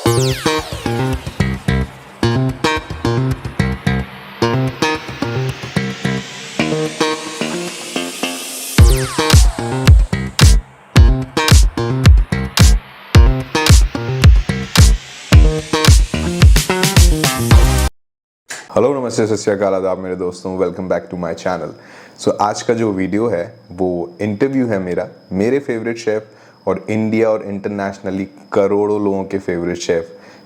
Hello नमस्ते सत श्री अकाल आदाब मेरे दोस्तों, welcome back to my channel. So आज का जो वीडियो है वो इंटरव्यू है मेरे फेवरेट शेफ़ और इंडिया और इंटरनेशनली करोड़ों लोगों के फेवरेट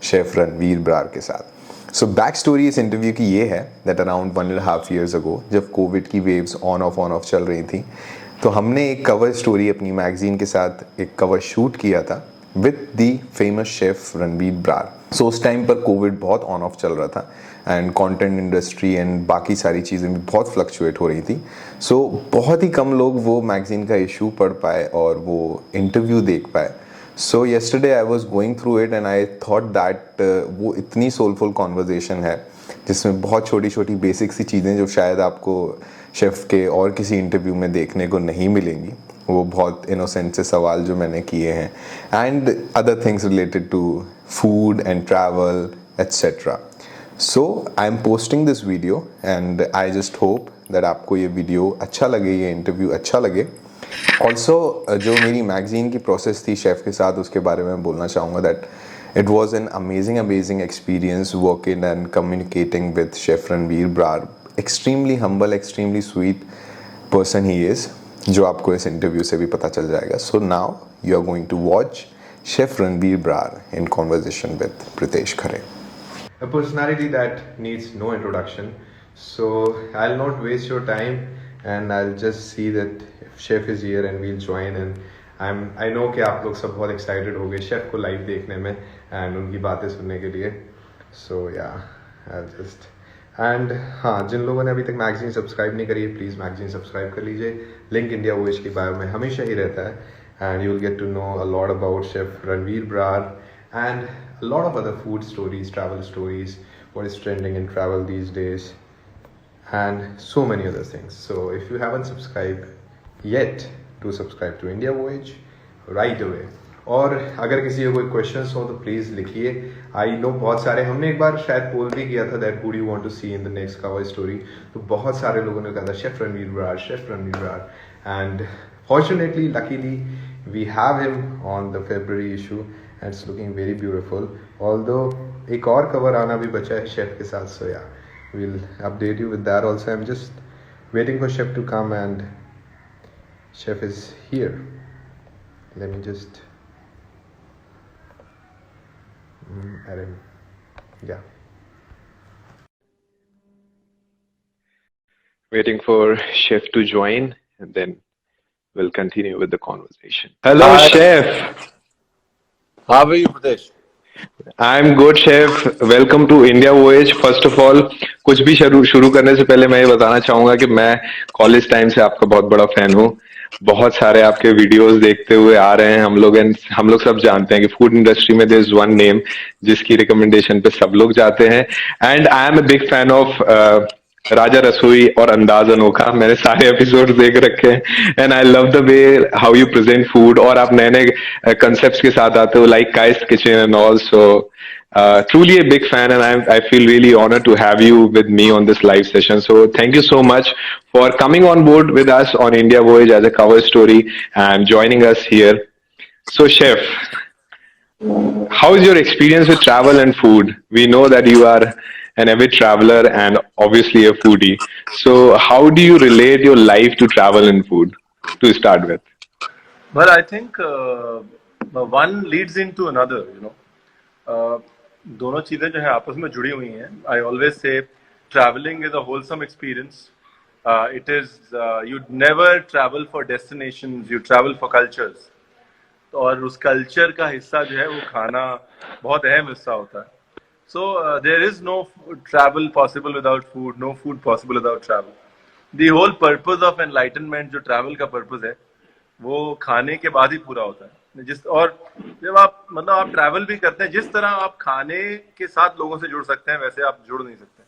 शेफ़ रणवीर ब्रार के साथ। सो बैक स्टोरी इस इंटरव्यू की ये है दैट अराउंड 1.5 years अगो जब कोविड की वेव्स ऑन ऑफ चल रही थी, तो हमने एक कवर स्टोरी अपनी मैगजीन के साथ एक कवर शूट किया था with the famous chef Ranveer Brar. So उस टाइम पर कोविड बहुत ऑन ऑफ चल रहा था एंड कंटेंट इंडस्ट्री एंड बाकी सारी चीज़ें भी बहुत फ्लक्चुएट हो रही थी। सो बहुत ही कम लोग वो मैगज़ीन का इशू पढ़ पाए और वो इंटरव्यू देख पाए। सो yesterday I was going through it and I thought that वो इतनी सोलफुल कॉन्वर्जेसन है जिसमें बहुत छोटी छोटी बेसिक सी चीज़ें जो शायद आपको शेफ़ के और किसी इंटरव्यू में देखने को नहीं मिलेंगी, वो बहुत इनोसेंट से सवाल जो मैंने किए हैं and other things related to food and travel etcetera. So I am posting this video and I just hope that आपको ये वीडियो अच्छा लगे, ये इंटरव्यू अच्छा लगे। ऑल्सो जो मेरी मैगजीन की प्रोसेस थी शेफ़ के साथ, उसके बारे में बोलना चाहूँगा that it was an amazing experience working and communicating with chef Ranveer Brar. Extremely humble, extremely sweet person he is, जो आपको इस इंटरव्यू से भी पता चल जाएगा। So now you are going to watch chef Ranveer Brar in conversation with Pritesh Khare. A personality that needs no introduction, so I'll not waste your time and I'll just see that if Chef is here and we'll join, and I know कि आप लोग सब बहुत excited हो गए Chef को live देखने में and उनकी बातें सुनने के लिए। So yeah, I'll just and हाँ, जिन लोगों ने अभी तक मैगजीन सब्सक्राइब नहीं करी है प्लीज़ मैगजीन सब्सक्राइब कर लीजिए, लिंक इंडिया वॉइस की बायो में हमेशा ही रहता है। And you'll get to know a lot about Chef Ranveer Brar and a lot of other food stories, travel stories, what is trending in travel these days, and so many other things. So if you haven't subscribed yet, do subscribe to India Voyage right away. और अगर किसी को कोई questions हो तो please लिखिए। I know बहुत सारे, हमने एक बार शायद पोल भी किया था that would you want to see in the next cover story, तो बहुत सारे लोगों ने कहा था chef Ranveer Brar, chef Ranveer Brar, and fortunately, luckily, we have him on the February issue and it's looking very beautiful. Although एक और cover आना भी बचा है शेफ के साथ, so yeah, we'll update you with that also. I'm just waiting for Chef to come and Chef is here. Let me just add him. Yeah. Waiting for Chef to join and then we'll continue with the conversation. Hello, Hi. Chef. How are you, Pradesh? I'm good, Chef. Welcome to India Voyage. First of all, कुछ भी शुरू करने से पहले मैं ये बताना चाहूंगा कि मैं कॉलेज टाइम से आपका बहुत बड़ा फैन हूँ। बहुत सारे आपके वीडियोस देखते हुए आ रहे हैं हम लोग सब जानते हैं कि फूड इंडस्ट्री में देयर इज वन नेम जिसकी रिकमेंडेशन पे सब लोग जाते हैं, and I am a big fan of Raja Rasoi Aur अंदाज अनोखा। मैंने सारे एपिसोड देख रखे हैं and I love the way how you present food, और आप नए नए कंसेप्ट के साथ आते हो लाइक काइस्ट kitchen and all. So truly a big fan and I feel really honored to have you with me on this live session. So thank you so much for coming on board with us on India Voyage as a cover story and joining us here. So Chef, how is your experience with travel and food? We know that you are an avid traveler and obviously a foodie. So how do you relate your life to travel and food to start with? Well, I think one leads into another, दोनों चीजें जो है आपस में जुड़ी हुई हैं। I always say travelling is a wholesome experience. It is you never travel for destinations, you travel for cultures. और उस कल्चर का हिस्सा जो है वो खाना बहुत अहम हिस्सा होता है। So there is no travel possible without food, no food possible without travel. The whole purpose of enlightenment, जो ट्रैवल का पर्पज है, वो खाने के बाद ही पूरा होता है। और जब आप ट्रैवल भी करते हैं, जिस तरह आप खाने के साथ लोगों से जुड़ सकते हैं वैसे आप जुड़ नहीं सकते।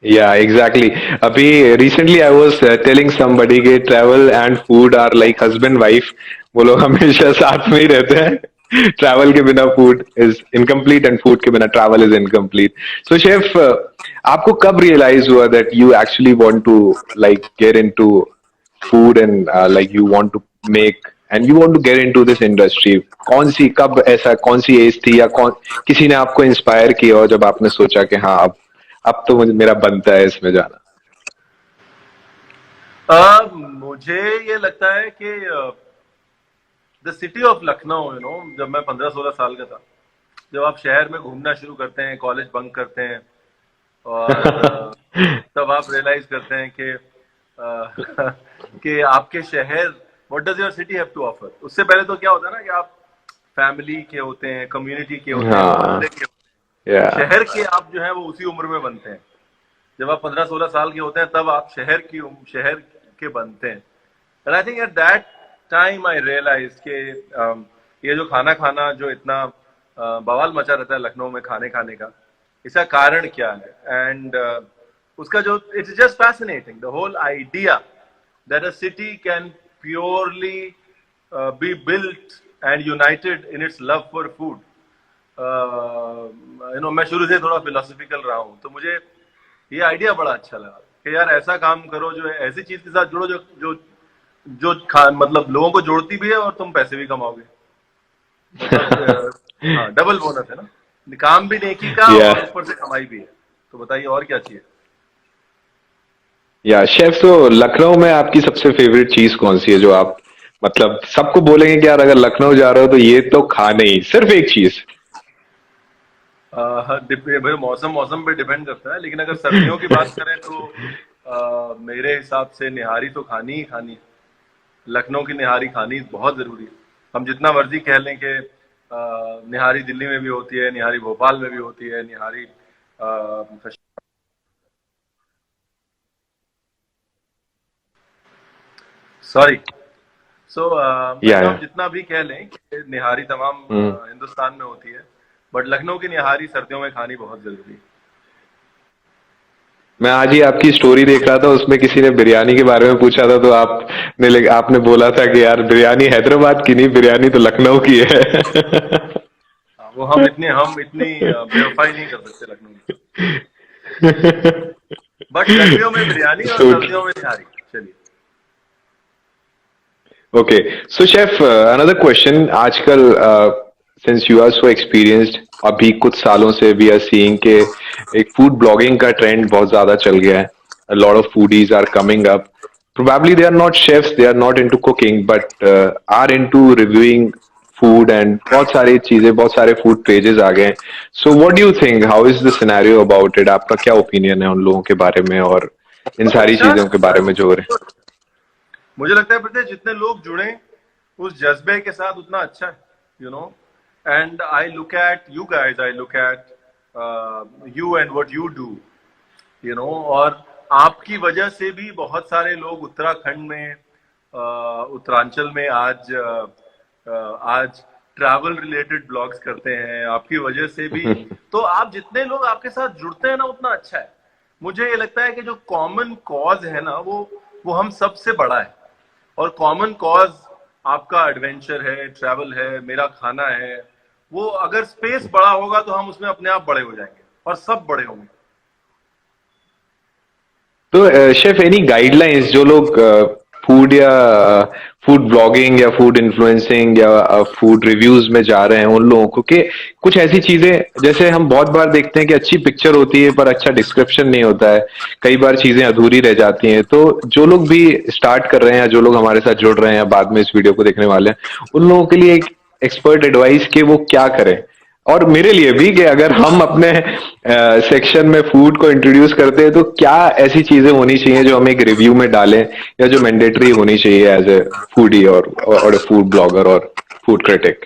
Yeah, exactly. अभी recently I was telling somebody कि travel and food are like husband wife. वो लोग हमेशा साथ में ही रहते हैं ट्रैवल के बिना food is incomplete and food के बिना travel is incomplete. So chef, आपको कब रियलाइज हुआ that you actually want to like get into food and like you want to make and you want to get into this industry? कौन सी, कब ऐसा, कौन सी एज थी, या कौन किसी ने आपको इंस्पायर किया और जब आपने सोचा कि हाँ अब तो मुझे मेरा बनता है इसमें जाना? मुझे ये लगता है कि द सिटी ऑफ लखनऊ, जब मैं 15-16 साल का था, जब आप शहर में घूमना शुरू करते हैं, कॉलेज बंक करते हैं, और तब आप रियलाइज करते हैं कि कि आपके शहर, what does your city have to offer. उससे पहले तो क्या होता है ना कि आप फैमिली के होते हैं, कम्युनिटी के होते हैं, मोहल्ले के होते हैं. शहर के आप जो है वो उसी उम्र में बनते हैं. जब आप 15-16 साल के होते हैं तब आप शहर के बनते हैं. And I think at that time I realise के ये जो खाना जो इतना बवाल मचा रहता है लखनऊ में खाने का, इसका कारण क्या है. एंड उसका जो, it's just fascinating the whole idea that a city can purely be built and united in its love for food. मैं शुरू से थोड़ा फिलोसफिकल रहा हूं, तो मुझे ये आइडिया बड़ा अच्छा लगा कि यार ऐसा काम करो जो ऐसी चीज के साथ जुड़ो जो जो जो मतलब लोगों को जोड़ती भी है और तुम पैसे भी कमाओगे. मतलब हाँ, डबल बोनस है ना, काम भी नेकी का और ऊपर से कमाई भी है. तो बताइए और क्या चाहिए. या शेफ, तो लखनऊ में आपकी सबसे फेवरेट चीज कौन सी है जो आप मतलब सबको बोलेंगे कि यार अगर लखनऊ जा रहे हो तो ये तो खाने ही, सिर्फ एक चीज? भाई मौसम पे डिपेंड करता है, लेकिन अगर सर्दियों की बात करें तो मेरे हिसाब से निहारी तो खानी ही खानी है. लखनऊ की निहारी खानी बहुत जरूरी है. हम जितना मर्जी कह लें कि निहारी दिल्ली में भी होती है, निहारी भोपाल में भी होती है, निहारी सॉरी सो हम जितना भी कह लें कि निहारी तमाम हिंदुस्तान में होती है, बट लखनऊ की निहारी सर्दियों में खानी बहुत जरूरी है. मैं आज ही आपकी स्टोरी देख रहा था, उसमें किसी ने बिरयानी के बारे में पूछा था, तो आपने बोला था कि यार बिरयानी हैदराबाद की नहीं, बिरयानी तो लखनऊ की है. वो हम इतनी बेवफाई नहीं कर सकते लखनऊ में. बट गर्मियों में बिरयानी और सर्दियों में निहारी. चलिए. Okay, so chef, another question. आजकल since you are so experienced, अभी कुछ सालों से वी आर सीइंग के एक फूड ब्लॉगिंग का ट्रेंड बहुत ज्यादा चल गया है. A lot of foodies are coming up. Probably they are not chefs, they are not into cooking, but are into reviewing food and बहुत सारी चीजें, बहुत सारे फूड पेजेस आ गए हैं. So what do you think? How is the scenario about it? आपका क्या opinion है उन लोगों के बारे में और इन सारी अच्छा, चीजों के बारे में जो हो रहे हैं? मुझे लगता है प्रत्येक जितने लोग जुड़े उस जज्बे के साथ उतना अच्छा है. And I look at you guys, I look at you and what you do. और आपकी वजह से भी बहुत सारे लोग उत्तराखंड में, उत्तरांचल में आज ट्रैवल रिलेटेड ब्लॉग्स करते हैं आपकी वजह से भी. तो आप जितने लोग आपके साथ जुड़ते हैं ना उतना अच्छा है. मुझे ये लगता है कि जो कॉमन कॉज है ना वो हम सबसे बड़ा है. और कॉमन कॉज आपका एडवेंचर है, ट्रैवल है, मेरा खाना है. वो अगर स्पेस बड़ा होगा तो हम उसमें अपने आप बड़े हो जाएंगे और सब बड़े होंगे. तो शेफ, एनी गाइडलाइंस जो लोग फूड या फूड ब्लॉगिंग या फूड इन्फ्लुएंसिंग या फूड रिव्यूज में जा रहे हैं उन लोगों को, कि कुछ ऐसी चीजें, जैसे हम बहुत बार देखते हैं कि अच्छी पिक्चर होती है पर अच्छा डिस्क्रिप्शन नहीं होता है, कई बार चीजें अधूरी रह जाती हैं. तो जो लोग भी स्टार्ट कर रहे हैं या जो लोग हमारे साथ जुड़ रहे हैं या बाद में इस वीडियो को देखने वाले हैं, उन लोगों के लिए एक एक्सपर्ट एडवाइस कि वो क्या करें, और मेरे लिए भी, कि अगर हम अपने सेक्शन में फूड को इंट्रोड्यूस करते हैं तो क्या ऐसी चीजें होनी चाहिए जो हम एक रिव्यू में डालें, या जो मैंडेटरी होनी चाहिए एज ए फूडी और फूड ब्लॉगर और फूड क्रिटिक?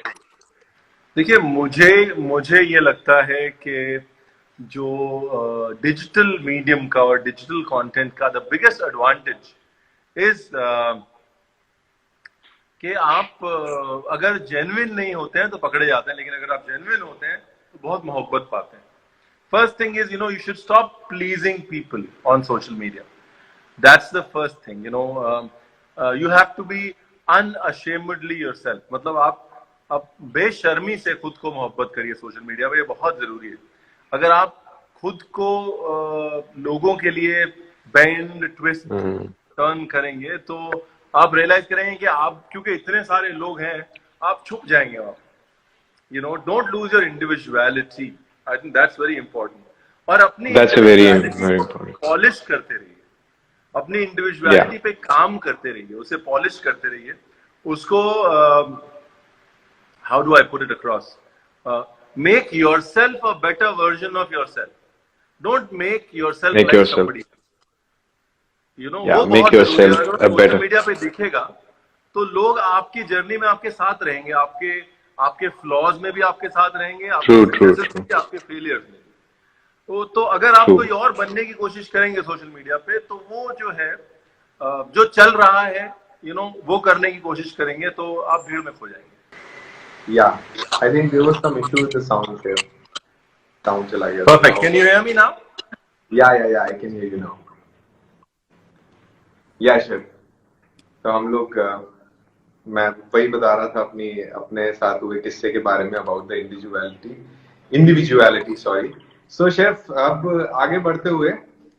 देखिए, मुझे ये लगता है कि जो डिजिटल मीडियम का और डिजिटल कंटेंट का द बिगेस्ट एडवांटेज इज कि आप अगर जेन्युइन नहीं होते हैं तो पकड़े जाते हैं, लेकिन अगर आप जेन्युइन होते हैं तो बहुत मोहब्बत पाते हैं. First thing is you should stop pleasing people on social media. That's the first thing. You have to be unashamedly yourself. मतलब आप अब बेशर्मी से खुद को मोहब्बत करिए सोशल मीडिया पे, ये बहुत जरूरी है। अगर आप खुद को लोगों के लिए बेंड ट्विस्ट टर्न करेंगे तो आप रियलाइज करेंगे कि आप, क्योंकि इतने सारे लोग हैं, आप छुप जाएंगे। आप don't lose your individuality. I think that's very important. और अपनी very important. पॉलिश करते रहिए, अपनी इंडिविजुअलिटी पे काम करते रहिए, उसे पॉलिश करते रहिए, उसको how do I put it across, make yourself a better version of yourself. Don't make yourself Make like yourself. somebody. Yeah, वो make बहुत जरूरी है। yourself अगर a सोशल better. मीडिया पे दिखेगा तो लोग आपकी जर्नी में आपके साथ रहेंगे, आपके फ्लॉज में भी आपके साथ रहेंगे, आपके True, true, सक्सेसेस में true. भी, आपके फेलियर्स में भी। तो अगर आप True. कोई और बनने की कोशिश करेंगे सोशल मीडिया पे, तो वो जो है जो चल रहा है वो करने की कोशिश करेंगे तो आप भीड़ में खो जाएंगे। Yeah, I think there was some issue with the sound here. Sound चला गया। Perfect. Can you hear me now? Yeah, I can hear you now. Yeah, sure. तो हम लोग मैं वही बता रहा था अपने साथ हुए किस्से के बारे में about the individuality sorry. So chef, अब आगे बढ़ते हुए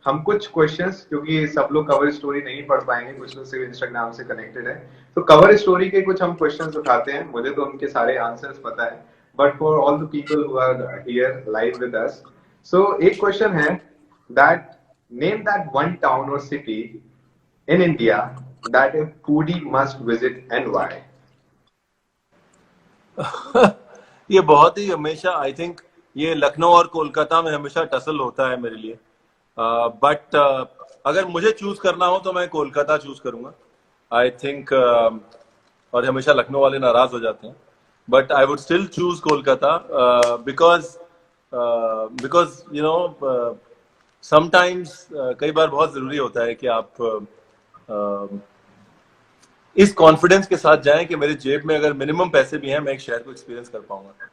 हम कुछ क्वेश्चंस, क्योंकि सब लोग कवर स्टोरी नहीं पढ़ पाएंगे, कुछ लोग सिर्फ इंस्टाग्राम से कनेक्टेड है, तो कवर स्टोरी के कुछ हम क्वेश्चंस उठाते हैं। मुझे तो उनके सारे आंसर्स पता है, but for all the people who are here live with us, so एक क्वेश्चन है that name that one town और city in India that a foodie must visit and why? ये बहुत ही हमेशा, आई थिंक ये लखनऊ और कोलकाता में हमेशा टसल होता है मेरे लिए, बट अगर मुझे चूज करना हो तो मैं कोलकाता चूज करूंगा, आई थिंक। और हमेशा लखनऊ वाले नाराज हो जाते हैं, but I would still choose Kolkata because sometimes कई बार बहुत जरूरी होता है कि आप इस कॉन्फिडेंस के साथ जाएं कि मेरे जेब में अगर मिनिमम पैसे भी हैं, मैं एक शहर को एक्सपीरियंस कर पाऊंगा।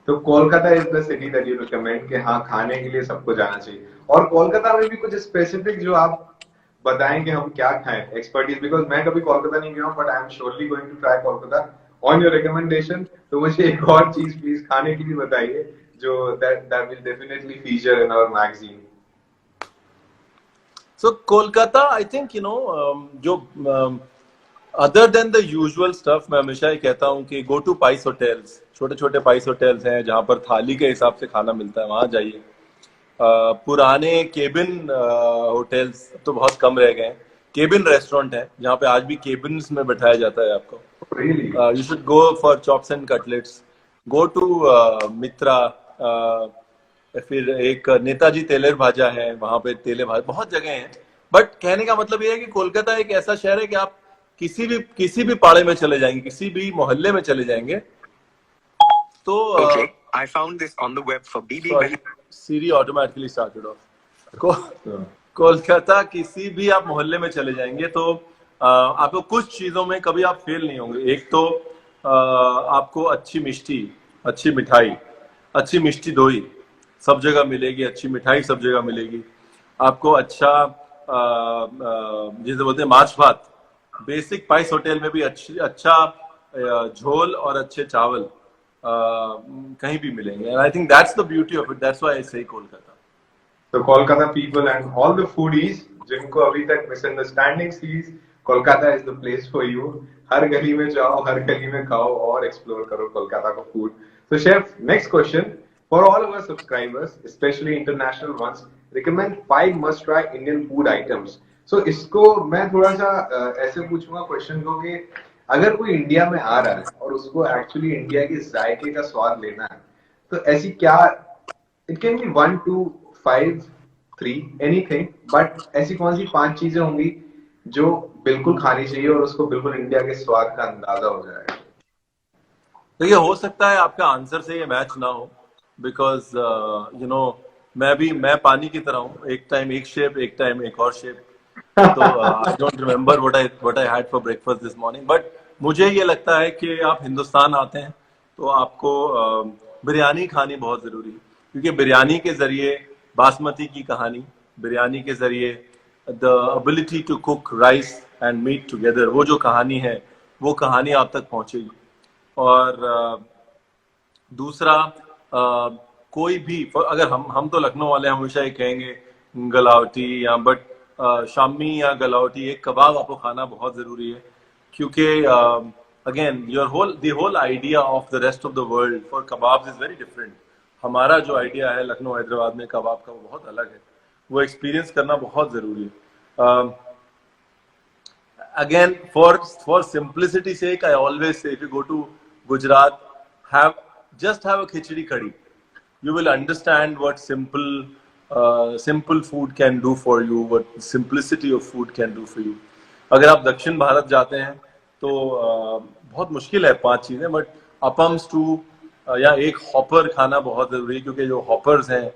तो Kolkata is the city that you recommend कि हाँ, खाने के लिए सबको जाना चाहिए। और कोलकाता में भी कुछ स्पेसिफिक जो आप बताएंगे हम क्या खाएं, एक्सपर्टीज, बिकॉज मैं कभी कोलकाता नहीं गया हूं, but I am surely going to try Kolkata on your recommendation. तो मुझे एक और चीज प्लीज खाने के लिए बताइए जो that will definitely feature in our magazine. So Kolkata, I think जो other than the usual stuff, मैं हमेशा ही कहता हूँ कि go to Pice hotels, छोटे छोटे Pice hotels हैं जहाँ पर थाली के हिसाब से खाना मिलता है, वहाँ जाइए। पुराने केबिन होटल्स तो बहुत कम रह गए हैं, केबिन रेस्टोरेंट है जहाँ पे आज भी केबिन्स में बैठाया जाता है आपको। You should go for chops and cutlets, go to मित्रा, फिर एक नेताजी तेलेर भाजा है, वहां पे तेले भाजा, बहुत जगह हैं। बट कहने का मतलब ये है कि कोलकाता एक ऐसा शहर है कि आप किसी भी पाड़े में चले जाएंगे, किसी भी मोहल्ले में चले जाएंगे तो I found this on the web for BB. Siri automatically started off. Kolkata किसी भी आप मोहल्ले में चले जाएंगे तो आपको कुछ चीजों में कभी आप फेल नहीं होंगे। एक तो आपको अच्छी मिठाई, अच्छी मिष्टी दोई सब जगह मिलेगी, अच्छी मिठाई सब जगह मिलेगी। आपको अच्छा जिसे बोलते हैं माछ भात, बेसिक पाइस होटल में भी अच्छा झोल और अच्छे चावल कहीं भी मिलेंगे। And I think that's the beauty of it, that's why I say Kolkata. तो Kolkata people and all the foodies जिनको अभी तक मिसअंडरस्टैंडिंग थीज, Kolkata is the place for you. हर गली में जाओ, हर गली में खाओ और एक्सप्लोर करो कोलकाता का food. So chef, next question for all of our subscribers, especially international ones, recommend 5 must-try Indian food items. So इसको मैं थोड़ा सा ऐसे पूछूंगा क्वेश्चन को कि अगर कोई इंडिया में आ रहा है और उसको एक्चुअली इंडिया के जायके का स्वाद लेना है, तो ऐसी क्या, it can be 1, 2, 5, 3, anything, but ऐसी कौन सी 5 चीजें होंगी जो बिल्कुल खानी चाहिए और उसको बिल्कुल इंडिया के स्वाद का अंदाजा हो जाएगा? तो ये हो सकता है आपका आंसर से ये मैच ना हो, बिकॉज मैं पानी की तरह हूँ, एक टाइम एक शेप, एक टाइम एक और शेप। तो I don't remember what I had for breakfast this morning, but मुझे ये लगता है कि आप हिंदुस्तान आते हैं तो आपको बिरयानी खानी बहुत जरूरी है, क्योंकि बिरयानी के जरिए बासमती की कहानी, बिरयानी के जरिए the ability to cook rice and meat together, वो जो कहानी है वो कहानी आप तक पहुंचेगी। और दूसरा, कोई भी, अगर हम तो लखनऊ वाले हमेशा ये कहेंगे गलावटी या बट शामी या गलावटी, एक कबाब आपको खाना बहुत जरूरी है, क्योंकि again the whole idea of the rest of the world for kebabs is very different. हमारा जो आइडिया है लखनऊ हैदराबाद में कबाब का वो बहुत अलग है, वो एक्सपीरियंस करना बहुत जरूरी है। Again, for simplicity sake, I always say if you go to Gujarat, just have a khichdi kadi. You will understand what simple food can do for you, what simplicity of food can do for you. अगर आप दक्षिण भारत जाते हैं तो बहुत मुश्किल है 5 चीजें, बट अपम स्टू या एक हॉपर खाना बहुत जरूरी है, क्योंकि जो हॉपर्स हैं,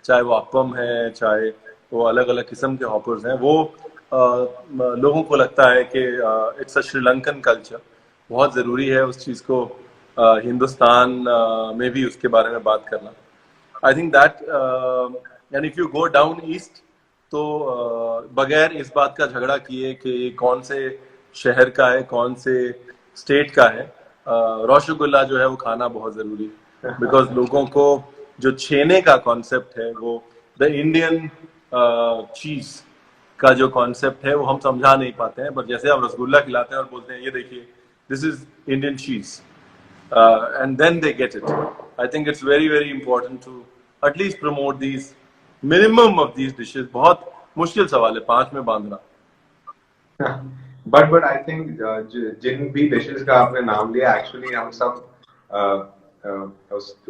चाहे वो अपम है, चाहे वो अलग अलग किस्म के हॉपर्स हैं, वो लोगों को लगता है कि इट्स अ श्रीलंकन कल्चर। बहुत ज़रूरी है उस चीज़ को हिंदुस्तान में भी उसके बारे में बात करना। I think that, and if you go down east तो बगैर इस बात का झगड़ा किए कि कौन से शहर का है, कौन से स्टेट का है, रसगुल्ला जो है वो खाना बहुत ज़रूरी है। बिकॉज लोगों को जो छेने का कॉन्सेप्ट है, वो द इंडियन चीज़ का जो कॉन्सेप्ट है वो हम समझा नहीं पाते हैं, पर जैसे आप रसगुल्ला खिलाते हैं और बोलते हैं ये देखिए दिस इज इंडियन चीज, and then they get it. I think it's very very important to at least promote these minimum of these dishes. बहुत मुश्किल सवाल है 5 में बांधना। बट आई थिंक जिन भी डिशेस का आपने नाम लिया, एक्चुअली हम सब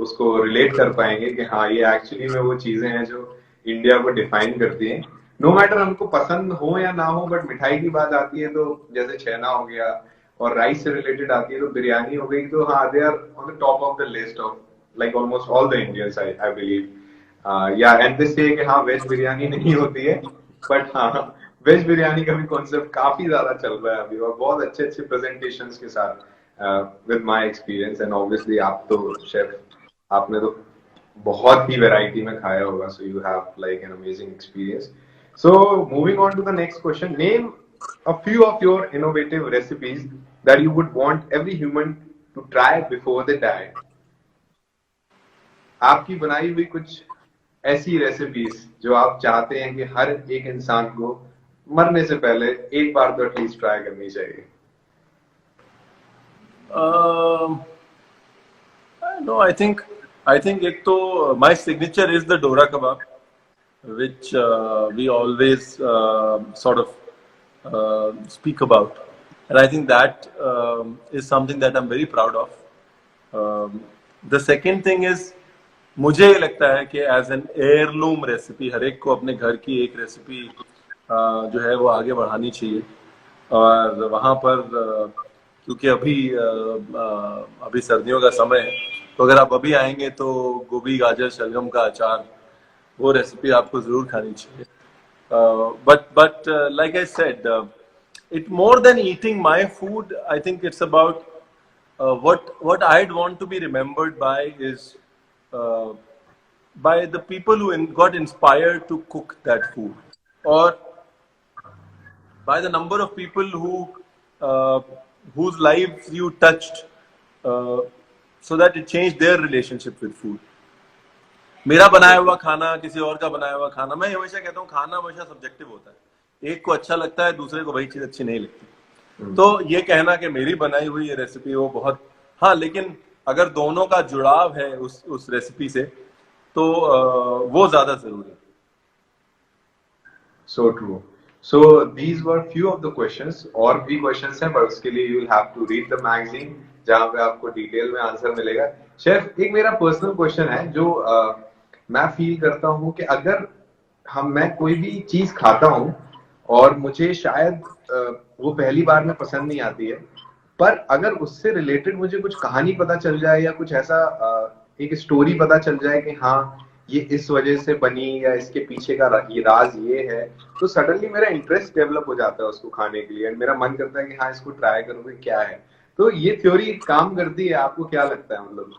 उसको रिलेट कर पाएंगे कि हाँ, ये एक्चुअली में वो चीजें हैं जो इंडिया को डिफाइन करती हैं। नो मैटर हमको पसंद हो या ना हो, बट मिठाई की बात आती है तो जैसे छेना हो गया, और राइस से रिलेटेड आती है तो बिरयानी हो गई, तो हाँ, they are on the top of the list of like almost all the Indians, I believe. या एंड दे से कि हाँ, वेज बिरयानी नहीं होती है, बट हाँ, वेज बिरयानी का भी कॉन्सेप्ट काफी ज्यादा चल रहा है अभी, और बहुत अच्छे अच्छे प्रेजेंटेशंस के साथ with my experience. And obviously आप तो शेफ, आपने तो बहुत ही वैरायटी में खाया होगा, so you have like an amazing experience. So moving on to the next question, name a few of your innovative recipes that you would want every human to try before they die. आपकी बनाई हुई कुछ ऐसी recipes जो आप चाहते हैं कि हर एक इंसान को मरने से पहले एक बार तो एटलीस्ट ट्राई करनी चाहिए। No, I think एक तो my signature is the डोरा कबाब, which we always sort of speak about, and I think that is something that I'm very proud of. The second thing is, मुझे लगता है कि as an heirloom recipe, हर एक को अपने घर की एक रेसिपी जो है वो आगे बढ़ानी चाहिए। और वहाँ पर क्योंकि अभी सर्दियों का समय है, तो अगर आप अभी आएंगे तो गोभी, गाजर, शलगम का अचार, वो रेसिपी आपको जरूर खानी चाहिए। But like I said, it more than eating my food, I think it's about what I'd want to be remembered by is by the people who got inspired to cook that food, or by the number of people whose lives you touched, so that it changed their relationship with food. मेरा बनाया हुआ खाना, किसी और का बनाया हुआ खाना, मैं हमेशा कहता हूँ खाना हमेशा सब्जेक्टिव होता है। एक को अच्छा लगता है, दूसरे को वही चीज अच्छी नहीं लगती। तो ये कहना कि मेरी बनाई हुई ये रेसिपी वो बहुत, हाँ, लेकिन अगर दोनों का जुड़ाव है उस रेसिपी से, तो वो ज्यादा जरूरी है। So true. So these were few of the questions. और भी questions हैं, पर उसके लिए you will have to read the magazine, जहाँ पे आपको डिटेल में आंसर मिलेगा। शेफ, एक मेरा पर्सनल क्वेश्चन है जो मैं फील करता हूँ कि अगर मैं कोई भी चीज खाता हूँ और मुझे शायद वो पहली बार में पसंद नहीं आती है, पर अगर उससे रिलेटेड मुझे कुछ कहानी पता चल जाए या कुछ ऐसा एक स्टोरी पता चल जाए कि हाँ, ये इस वजह से बनी या इसके पीछे का ये राज ये है, तो सडनली मेरा इंटरेस्ट डेवलप हो जाता है उसको खाने के लिए, एंड मेरा मन करता है कि हाँ, इसको ट्राई करूँ कि क्या है। तो ये थ्योरी काम करती है? आपको क्या लगता है, मतलब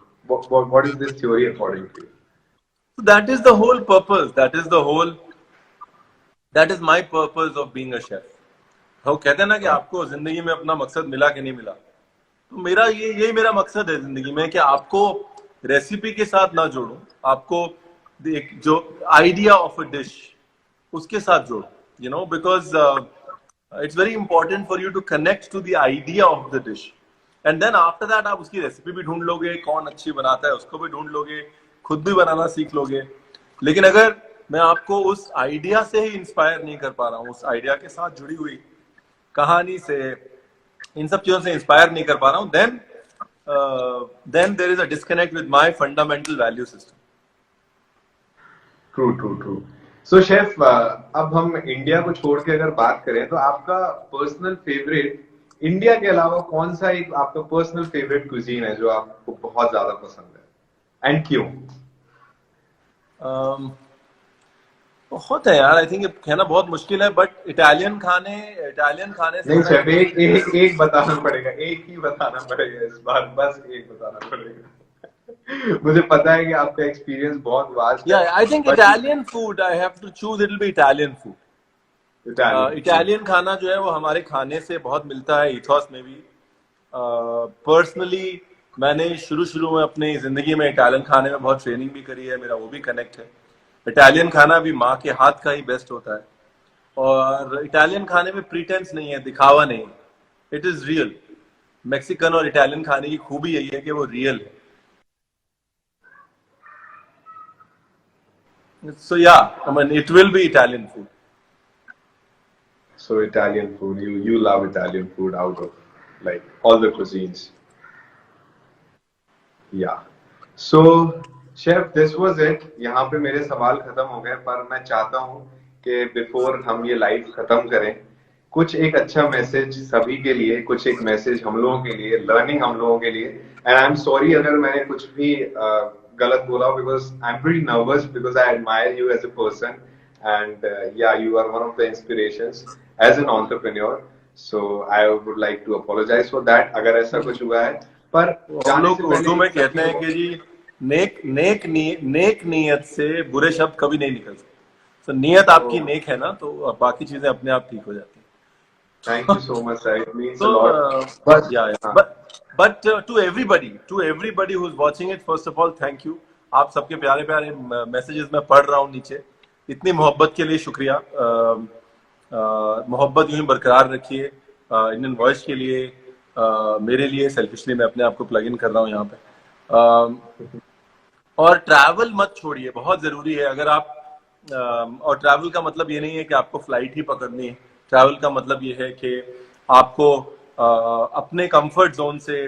what is this theory according to you? That is the whole purpose. That is my purpose of being a chef. वो कहते हैं ना कि आपको जिंदगी में अपना मकसद मिला कि नहीं मिला, तो मेरा यही मेरा मकसद है जिंदगी में कि आपको रेसिपी के साथ ना जोड़ूं, आपको एक जो आइडिया ऑफ अ डिश उसके साथ जोड़ूं, because it's very important for you to connect to the idea of the dish, and then after that आप उसकी रेसिपी भी ढूंढ लोगे, कौन अच्छी बनाता है उसको भी ढूंढ लोगे, खुद भी बनाना सीख लोगे। लेकिन अगर मैं आपको उस आइडिया से ही इंस्पायर नहीं कर पा रहा हूँ, उस आइडिया के साथ जुड़ी हुई कहानी से, इन सब चीजों से इंस्पायर नहीं कर पा रहा हूँ, then there is a disconnect with my fundamental value system. True true true. So chef, अब हम इंडिया को छोड़ के अगर बात करें तो आपका पर्सनल फेवरेट इंडिया के अलावा कौन सा एक आपका पर्सनल फेवरेट कुजीन है जो आपको बहुत ज्यादा पसंद है, एंड क्यों? बहुत है यार, आई थिंक कहना बहुत मुश्किल है, बट इटालियन खाने से नहीं शेफ, एक बताना पड़ेगा, एक ही बताना पड़ेगा इस बार, बस एक बताना पड़ेगा। मुझे पता है कि आपका एक्सपीरियंस बहुत वास्ट है। I think Italian food, I have to choose, it will be Italian food. Italian खाना जो है वो हमारे खाने से बहुत मिलता है, इथॉस में भी। पर्सनली मैंने शुरू में अपनी जिंदगी में इटालियन खाने में बहुत ट्रेनिंग भी करी है, मेरा वो भी कनेक्ट है। इटालियन खाना भी माँ के हाथ का ही बेस्ट होता है, और इटालियन खाने में प्रीटेंस नहीं है, दिखावा नहीं है, इट इज रियल। मैक्सिकन और इटालियन खाने की खूबी यही है कि वो रियल है। So yeah, I mean, it will be Italian food. So Italian food, you love Italian food out of like all the cuisines. Yeah. So chef, this was it. यहाँ पे मेरे सवाल खत्म हो गए, पर मैं चाहता हूँ कि बिफोर हम ये लाइव खत्म करें, कुछ एक अच्छा मैसेज सभी के लिए, कुछ एक मैसेज हम लोगों के लिए, लर्निंग हम लोगों के लिए। एंड आई एम सॉरी अगर मैंने कुछ भी गलत बोला, because I am pretty nervous because I admire you as a person, and yeah you are one of the inspirations as an entrepreneur. So I would like to apologise for that अगर ऐसा कुछ हुआ है। पर हम लोग उर्दू में कहते हैं कि जी नेक नीयत से बुरे शब्द कभी नहीं निकल सकते। तो नियत आपकी नेक है ना, तो बाकी चीजें अपने आप ठीक हो जाती हैं। Thank you so much, sir. It means a lot. But to everybody who's watching it, first of all, thank you. आप सबके प्यारे प्यारे मैसेजेस मैं पढ़ रहा हूँ नीचे, इतनी मोहब्बत के लिए शुक्रिया। मोहब्बत यूं ही बरकरार रखिए इंडियन वॉइस के लिए, मेरे लिए सेल्फिशली मैं अपने आप को प्लग इन कर रहा हूँ यहाँ पे। और ट्रैवल मत छोड़िए, बहुत जरूरी है। अगर आप और ट्रैवल का मतलब ये नहीं है कि आपको फ्लाइट ही पकड़नी है, ट्रैवल का मतलब ये है कि आपको अपने कंफर्ट जोन से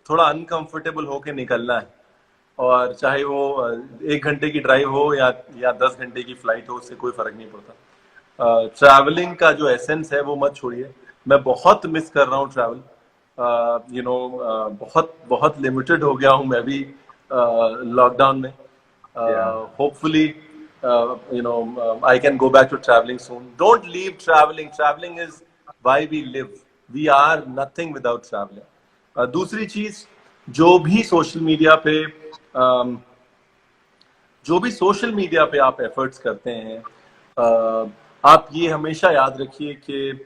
थोड़ा अनकंफर्टेबल होके निकलना है, और चाहे वो 1 घंटे की ड्राइव हो या 10 घंटे की फ्लाइट हो, उससे कोई फर्क नहीं पड़ता। ट्रैवलिंग का जो एसेंस है वो मत छोड़िए। मैं बहुत मिस कर रहा हूँ ट्रैवल, बहुत लिमिटेड हो गया हूँ मैं भी लॉकडाउन में। Hopefully I can go back to traveling soon. Don't leave traveling. Traveling is why we live. We are nothing without traveling. दूसरी चीज, जो भी सोशल मीडिया पे आप एफर्ट्स करते हैं, आप ये हमेशा याद रखिए कि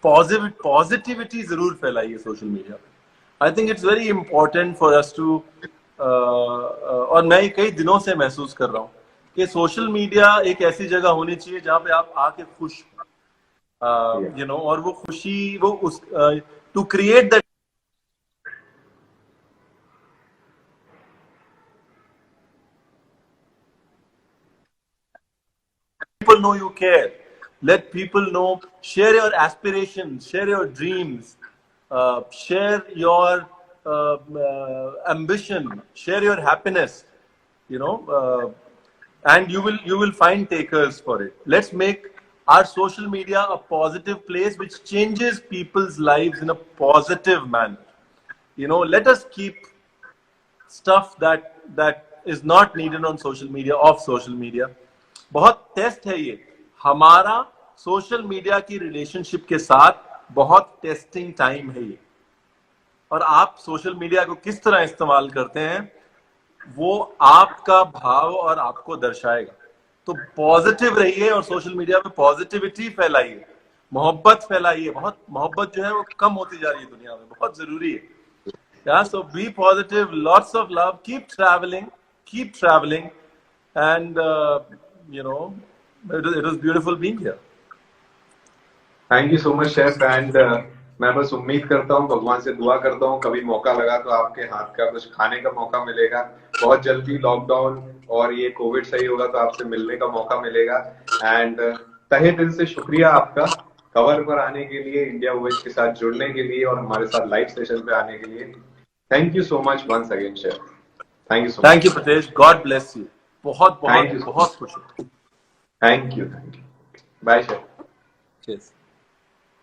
पॉजिटिविटी जरूर फैलाइए सोशल मीडिया पे। I think it's very important for us to, और मैं कई दिनों से महसूस कर रहा हूँ कि सोशल मीडिया एक ऐसी जगह होनी चाहिए जहां पे आप आके खुश और वो खुशी वो उस to create that people know you care. Let people know, share your aspirations, share your dreams, share your ambition, share your happiness, and you will find takers for it. Let's make our social media a positive place which changes people's lives in a positive manner. Let us keep stuff that is not needed on social media off social media. बहुत test है ये हमारा social media की relationship के साथ, बहुत testing time है ये। और आप सोशल मीडिया को किस तरह इस्तेमाल करते हैं वो आपका भाव और आपको दर्शाएगा। तो पॉजिटिव रहिए और सोशल मीडिया पे पॉजिटिविटी फैलाइए, मोहब्बत फैलाइए, बहुत मोहब्बत जो है वो कम होती जा रही है दुनिया में, बहुत जरूरी है। Yeah, so be positive, lots of love, keep traveling, and it was beautiful being here. Thank you so much chef. And मैं बस उम्मीद करता हूँ, भगवान से दुआ करता हूँ कभी मौका लगा तो आपके हाथ का कुछ खाने का मौका मिलेगा। बहुत जल्दी लॉकडाउन और ये कोविड सही होगा तो आपसे मिलने का मौका मिलेगा। एंड तहे दिल से शुक्रिया आपका कवर पर आने के लिए, इंडिया वेज के साथ जुड़ने के लिए और हमारे साथ लाइव सेशन पे आने के लिए। Thank you so much once again chef. Thank you so much. Thank you Pritesh, God bless you. बहुत Thank बहुत you. बहुत खुश हूँ। Thank you by chef. Cheers.